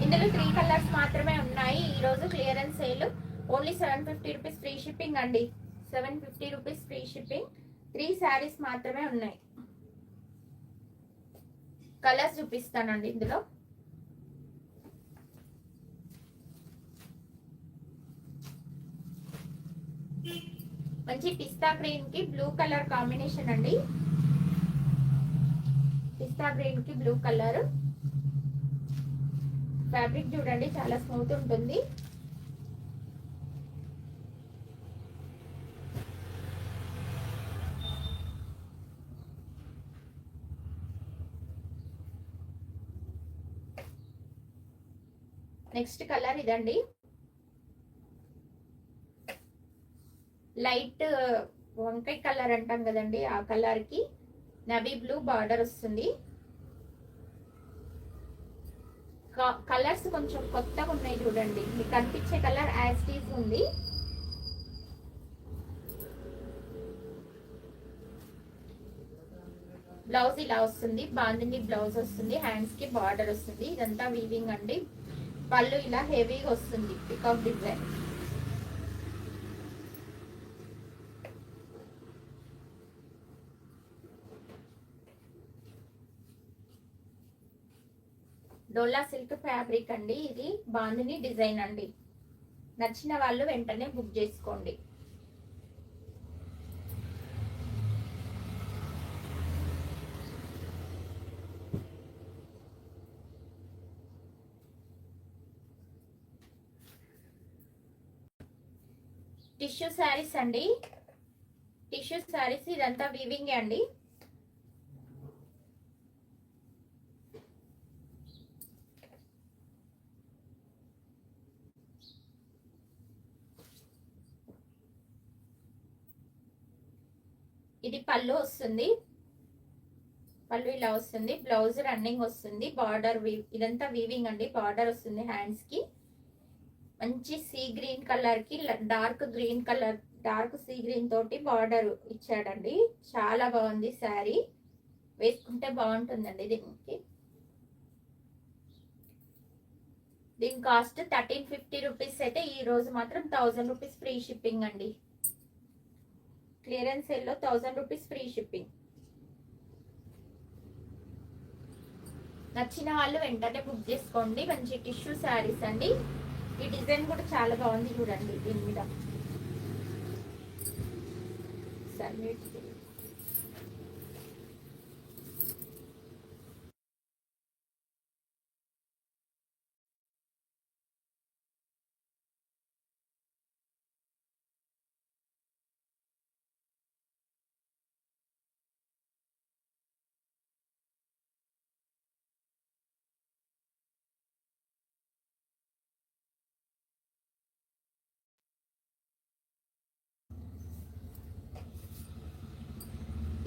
ఇందులో 3 కలర్స్ మాత్రమే ఉన్నాయి. ఈరోజు clearance sale. Only 750 rupees free shipping అండి. 750 రూపీస్ ఫ్రీ షిప్పింగ్. 3 శారీస్ మాత్రమే ఉన్నాయి. కలర్స్ చూపిస్తానండి ఇందులో. మంచి పిస్తా గ్రీన్ కి బ్లూ కలర్ కాంబినేషన్ అండి. పిస్తా గ్రీన్ కి బ్లూ కలర్. ఫ్యాబ్రిక్ చూడండి చాలా స్మూత్ ఉంటుంది. నెక్స్ట్ కలర్ ఇదండి, లైట్ వంకాయ కలర్ అంటాం కదండి, ఆ కలర్ కి నవీ బ్లూ బార్డర్ వస్తుంది. కలర్స్ కొంచెం కొత్తగా ఉన్నాయి చూడండి. మీకు కనిపించే కలర్ యాస్టీస్ ఉంది. బ్లౌజ్ ఇలా వస్తుంది, బాందిని బ్లౌజ్ వస్తుంది. హ్యాండ్స్ కి బార్డర్ వస్తుంది. ఇదంతా వీవింగ్ అండి. పళ్ళు ఇలా హెవీగా వస్తుంది, పికాక్ డిజైన్. డోలా సిల్క్ ఫ్యాబ్రిక్ అండి. ఇది బాందిని డిజైన్ అండి. నచ్చిన వాళ్ళు వెంటనే బుక్ చేసుకోండి. టిష్యూ శారీస్ అండి. టిష్యూ శారీస్ ఇదంతా వీవింగ్ అండి. ఇది పళ్ళు వస్తుంది. పళ్ళు ఇలా వస్తుంది. బ్లౌజ్ రన్నింగ్ వస్తుంది. బార్డర్ ఇదంతా వీవింగ్ అండి. బార్డర్ వస్తుంది హ్యాండ్స్ కి. మంచి సీ గ్రీన్ కలర్ కి dark green colour, dark sea green తోటి బార్డర్ ఇచ్చాడండి. చాలా బాగుంది శారీ. వేసుకుంటే బాగుంటుందండి. దీని కాస్ట్ 1350 రూపీస్ అయితే ఈ రోజు మాత్రం 1000 రూపీస్ ఫ్రీ షిప్పింగ్ అండి. క్లియరెన్స్ సేల్ లో 1000 రూపీస్ ఫ్రీ షిప్పింగ్. నచ్చిన వాళ్ళు వెంటనే బుక్ చేసుకోండి. మంచి టిష్యూ శారీస్ అండి. ఈ డిజైన్ కూడా చాలా బాగుంది చూడండి. దీని మీద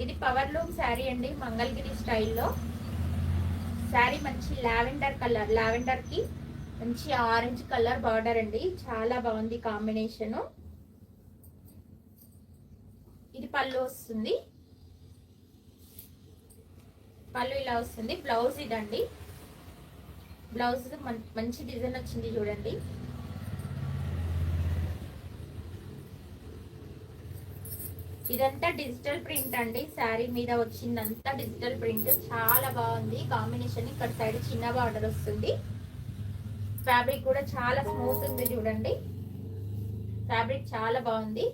ఇది పవర్ లూమ్ శారీ అండి. మంగళగిరి స్టైల్లో శారీ. మంచి లావెండర్ కలర్, లావెండర్ కి మంచి ఆరెంజ్ కలర్ బార్డర్ అండి. చాలా బాగుంది కాంబినేషన్. ఇది పళ్ళు వస్తుంది. పళ్ళు ఇలా వస్తుంది. బ్లౌజ్ ఇదండి. బ్లౌజ్ మంచి డిజైన్ వచ్చింది చూడండి. ఇదంతా డిజిటల్ ప్రింట్ అండి. శారీ మీద వచ్చిందంతా డిజిటల్ ప్రింట్. చాలా బాగుంది కాంబినేషన్. ఇక్కడ సైడ్ చిన్న బార్డర్ వస్తుంది. ఫ్యాబ్రిక్ కూడా చాలా స్మూత్ ఉంది చూడండి. ఫ్యాబ్రిక్ చాలా బాగుంది.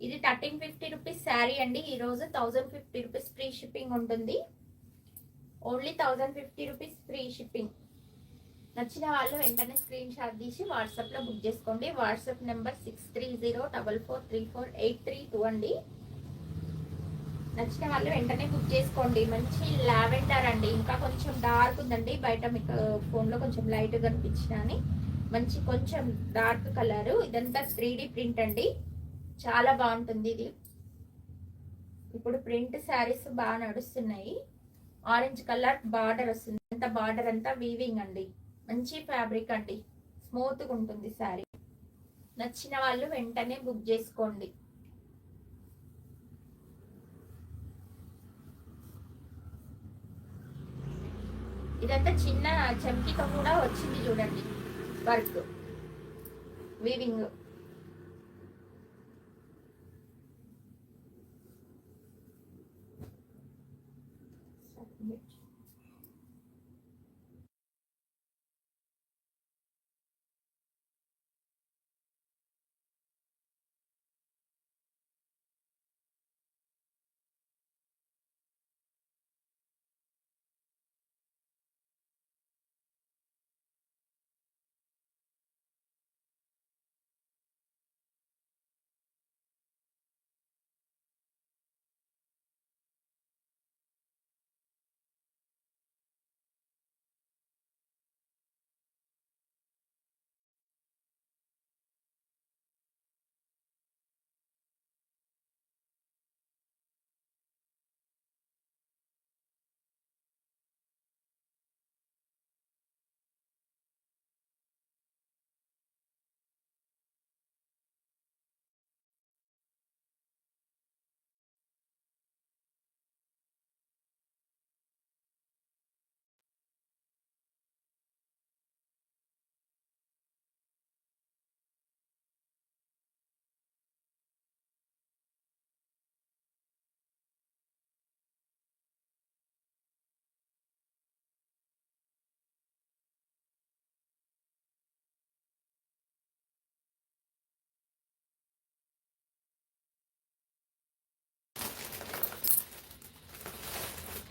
ఇది 1350 రూపీస్ శారీ అండి. ఈ రోజు 1050 రూపీస్ ఫ్రీ షిప్పింగ్ ఉంటుంది. Only 1050 rupees free shipping. నచ్చిన వాళ్ళు వెంటనే స్క్రీన్ షాట్ తీసి వాట్సాప్ లో బుక్ చేసుకోండి. వాట్సాప్ నెంబర్ 6304434832 అండి. నచ్చిన వాళ్ళు వెంటనే బుక్ చేసుకోండి. మంచి లావెండర్ అండి. ఇంకా కొంచెం డార్క్ ఉందండి. బయట మీకు ఫోన్ లో కొంచెం లైట్ కనిపించిన అని మంచి కొంచెం డార్క్ కలర్. ఇదంతా 3D ప్రింట్ అండి. చాలా బాగుంటుంది ఇది. ఇప్పుడు ప్రింట్ శారీస్ బాగా నడుస్తున్నాయి. ఆరెంజ్ కలర్ బార్డర్ వస్తుంది. అంత బార్డర్ అంతా వీవింగ్ అండి. మంచి ఫ్యాబ్రిక్ అండి. స్మూత్గా ఉంటుంది శారీ. నచ్చిన వాళ్ళు వెంటనే బుక్ చేసుకోండి. ఇదంతా చిన్న చమ్కీతో కూడా వచ్చింది చూడండి. Work weaving.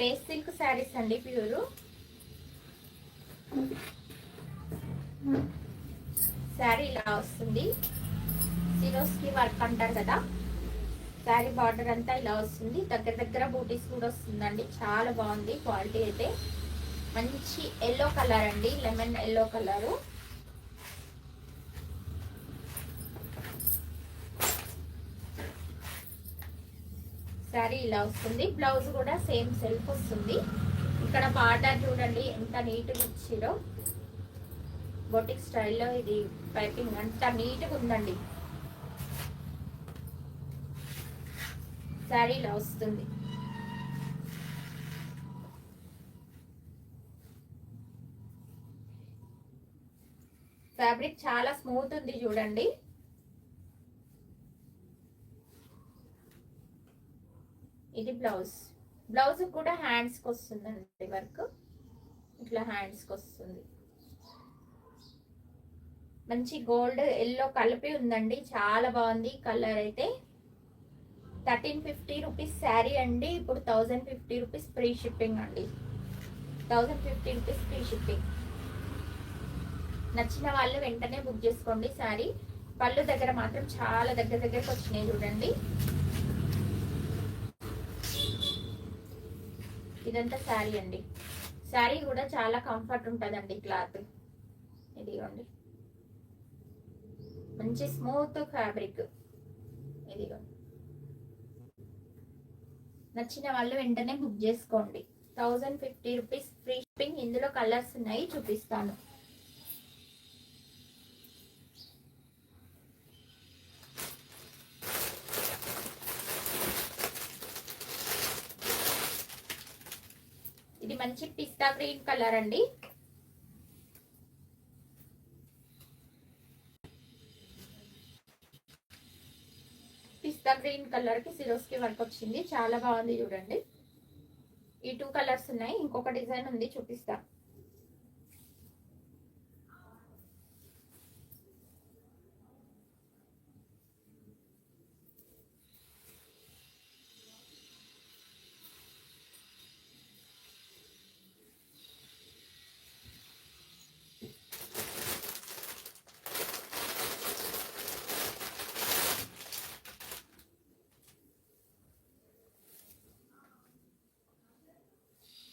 Space silk saris అండి, ప్యూరు. శారీ ఇలా వస్తుంది, సిరోస్కి వర్క్ అంటారు కదా. శారీ బార్డర్ అంతా ఇలా వస్తుంది, దగ్గర దగ్గర బూటీస్ కూడా వస్తుందండి. చాలా బాగుంది క్వాలిటీ అయితే. మంచి ఎల్లో కలర్ అండి, లెమన్ ఎల్లో కలరు. శారీ ఇలా వస్తుంది, బ్లౌజ్ కూడా సేమ్ సెల్ఫ్ వస్తుంది. ఇక్కడ బార్డర్ చూడండి ఎంత నీట్గా ఇచ్చిరో, బొటిక్ స్టైల్లో ఇది పైపింగ్ అంత నీట్గా ఉందండి. శారీ ఇలా వస్తుంది. ఫ్యాబ్రిక్ చాలా స్మూత్ ఉంది చూడండి. ఇది బ్లౌజ్. బ్లౌజ్ కూడా హ్యాండ్స్కి వస్తుందండి వర్క్, ఇట్లా హ్యాండ్స్కి వస్తుంది. మంచి గోల్డ్ ఎల్లో కలిపి ఉందండి, చాలా బాగుంది కలర్ అయితే. 1350 రూపీస్ శారీ అండి. ఇప్పుడు 1050 రూపీస్ ఫ్రీ షిప్పింగ్ అండి. 1050 రూపీస్ ఫ్రీ షిప్పింగ్. నచ్చిన వాళ్ళు వెంటనే బుక్ చేసుకోండి శారీ. పళ్ళు దగ్గర మాత్రం చాలా దగ్గరకు వచ్చినాయి చూడండి. ఇదంతా శారీ అండి. శారీ కూడా చాలా కంఫర్ట్ ఉంటుందండి క్లాత్. ఇదిగోండి మంచి స్మూత్ ఫ్యాబ్రిక్. ఇదిగోండి నచ్చిన వాళ్ళు వెంటనే బుక్ చేసుకోండి. 1050 రూపీస్ ఫ్రీ షిప్పింగ్. ఇందులో కలర్స్ ఉన్నాయి, చూపిస్తాను. ఇది మంచి పిస్తా గ్రీన్ కలర్ అండి. పిస్తా గ్రీన్ కలర్ కి సిరోస్కి వర్క్ వచ్చింది, చాలా బాగుంది చూడండి. ఈ 2 కలర్స్ ఉన్నాయి, ఇంకొక డిజైన్ ఉంది చూపిస్తా.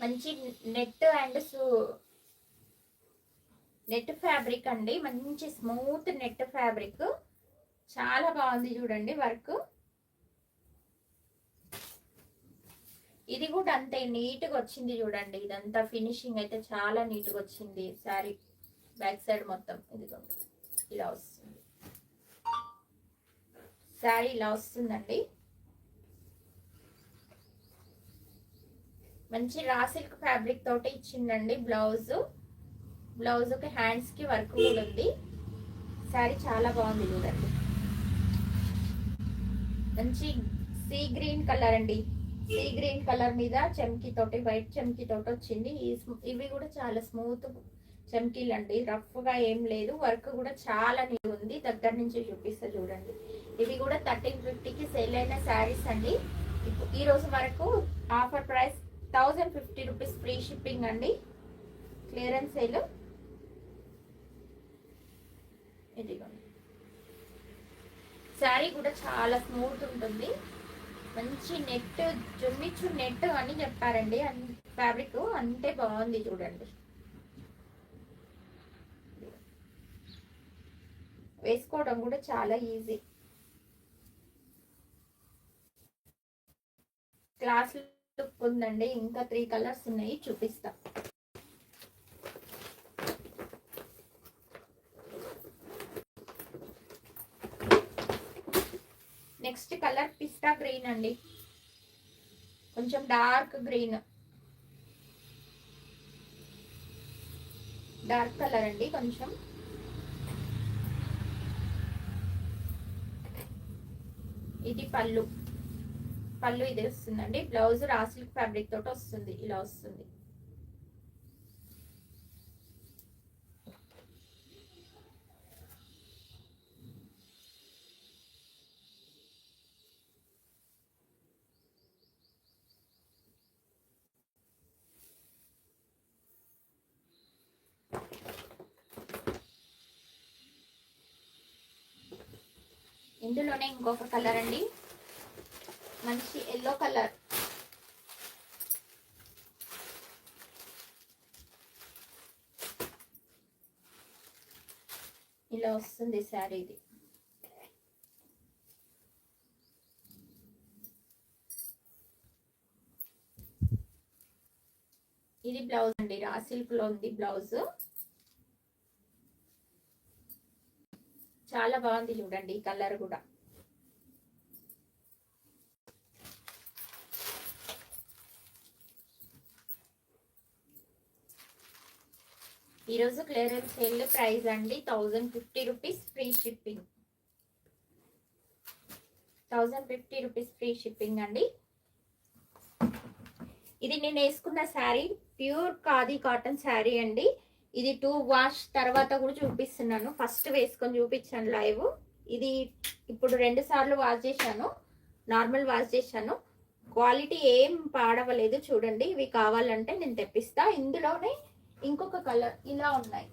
మంచి నెట్ అండ్ నెట్ ఫ్యాబ్రిక్ అండి, మంచి స్మూత్ నెట్ ఫ్యాబ్రిక్, చాలా బాగుంది చూడండి వర్క్. ఇది కూడా అంతే నీట్గా వచ్చింది చూడండి. ఇదంతా ఫినిషింగ్ అయితే చాలా నీట్గా వచ్చింది. శారీ బ్యాక్ సైడ్ మొత్తం ఇదిగోండి ఇలా వస్తుంది. శారీ ఇలా వస్తుందండి. మంచి రా సిల్క్ ఫ్యాబ్రిక్ తోటి ఇచ్చిందండి బ్లౌజ్. బ్లౌజ్కి హ్యాండ్స్కి వర్క్ కూడా ఉంది. శారీ చాలా బాగుంది చూడండి. మంచి సీ గ్రీన్ కలర్ అండి. సీ గ్రీన్ కలర్ మీద చెమ్కీ తోటి, వైట్ చెమ్కీ తోటి వచ్చింది. ఇవి కూడా చాలా స్మూత్ చెమ్కీలు అండి, రఫ్ గా ఏం లేదు. వర్క్ కూడా చాలా నీట్ ఉంది. దగ్గర నుంచి చూపిస్తా చూడండి. ఇవి కూడా 1350కి సేల్ అయిన శారీస్ అండి. ఈ రోజు వరకు offer price 1050 rupees free shipping అండి. Clearance sale. ఇదిగోండి శారీ కూడా చాలా స్మూత్ ఉంటుంది. మంచి నెట్, జుమ్మిచ్చు నెట్ అని చెప్పారండి. ఫ్యాబ్రిక్ అంతే బాగుంది చూడండి. వేసుకోవడం కూడా చాలా ఈజీ. క్లాస్ లుక్ ఉందండి. ఇంకా 3 కలర్స్ ఉన్నాయి, చూపిస్తా. నెక్స్ట్ కలర్ పిస్తా గ్రీన్ అండి, కొంచెం డార్క్ గ్రీన్, డార్క్ కలర్ అండి కొంచెం. ఇది పళ్ళు. పళ్ళు ఇది వస్తుందండి. బ్లౌజ్ రా సిల్క్ ఫ్యాబ్రిక్ తోటి వస్తుంది, ఇలా వస్తుంది. ఇందులోనే ఇంకొక కలర్ అండి, మంచి ఎల్లో కలర్. ఇలా వస్తుంది శారీ. ఇది బ్లౌజ్ అండి, రా సిల్క్ లో ఉంది బ్లౌజ్. చాలా బాగుంది చూడండి ఈ కలర్ కూడా. ఈరోజు క్లియరెన్స్ సేల్ ప్రైస్ అండి 1050 rupees free shipping. 1050 rupees free shipping అండి. ఇది నేను వేసుకున్న శారీ ప్యూర్ ఖాదీ కాటన్ శారీ అండి. ఇది 2 వాష్ తర్వాత కూడా చూపిస్తున్నాను. ఫస్ట్ వేసుకొని చూపించాను లైవ్. ఇది ఇప్పుడు 2 సార్లు వాష్ చేశాను, నార్మల్ వాష్ చేశాను. క్వాలిటీ ఏం పాడవలేదు చూడండి. ఇవి కావాలంటే నేను తెప్పిస్తా. ఇందులోనే ఇంకొక కలర్ ఇలా ఉన్నాయి.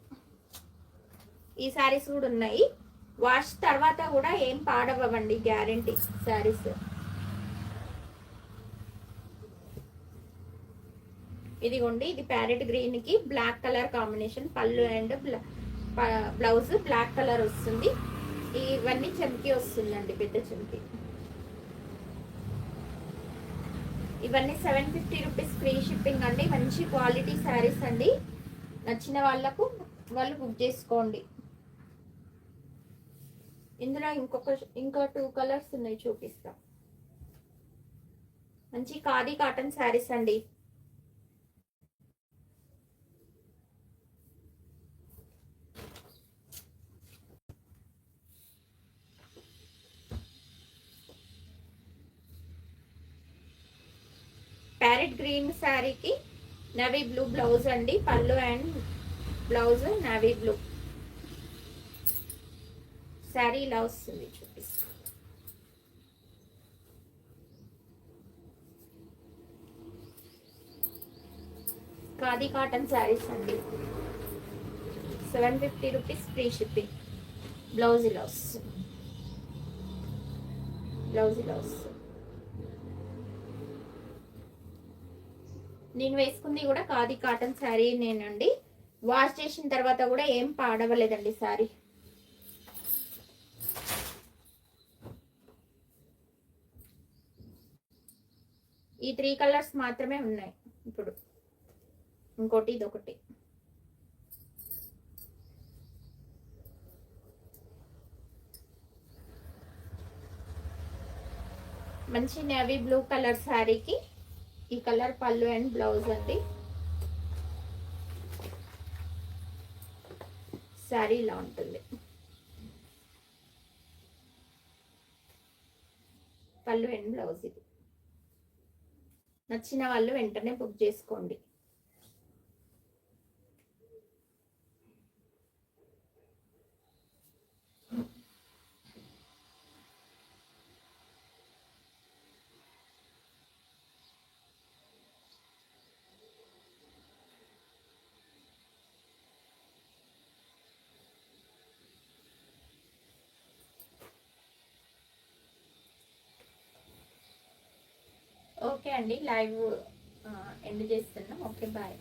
ఈ శారీస్ కూడా ఉన్నాయి. వాష్ తర్వాత కూడా ఏం పాడవండి, గ్యారంటీ శారీస్. ఇదిగోండి, ఇది ప్యారెట్ గ్రీన్ కి బ్లాక్ కలర్ కాంబినేషన్. పళ్ళు అండ్ బ్లౌజ్ బ్లాక్ కలర్ వస్తుంది. ఇవన్నీ చెంకి వస్తుందండి, పెద్ద చెంకి. ఇవన్నీ 750 రూపీస్ ఫ్రీ షిప్పింగ్ అండి. మంచి క్వాలిటీ శారీస్ అండి. నచ్చిన వాళ్ళు బుక్ చేసుకోండి. ఇందులో ఇంకా 2 కలర్స్ ఉన్నాయి, చూపిస్తా. మంచి ఖాదీ కాటన్ శారీస్ అండి. ప్యారెట్ గ్రీన్ శారీకి నవీ బ్లూ బ్లౌజ్ అండి. పళ్ళు and blouse navy blue. Sari ఇలా వస్తుంది, చూపిస్తా. ఖాదీ కాటన్ శారీస్ అండి. 750 రూపీస్ ఫ్రీ షిప్పింగ్. బ్లౌజ్ ఇలా వస్తుంది. నేను వేసుకుంది కూడా ఖాదీ కాటన్ శారీ నేనండి. వాష్ చేసిన తర్వాత కూడా ఏం పాడవలేదండి శారీ. ఈ 3 కలర్స్ మాత్రమే ఉన్నాయి ఇప్పుడు. ఇంకోటి ఇదొకటి. మంచి నేవీ బ్లూ కలర్ శారీకి ఈ కలర్ పళ్ళు అండ్ బ్లౌజ్ అండి. శారీ ఇలా ఉంటుంది. పళ్ళు అండ్ బ్లౌజ్ ఇది. నచ్చిన వాళ్ళు వెంటనే బుక్ చేసుకోండి. ఓకే అండి, లైవ్ ఎండ్ చేస్తున్నాం. Okay, bye.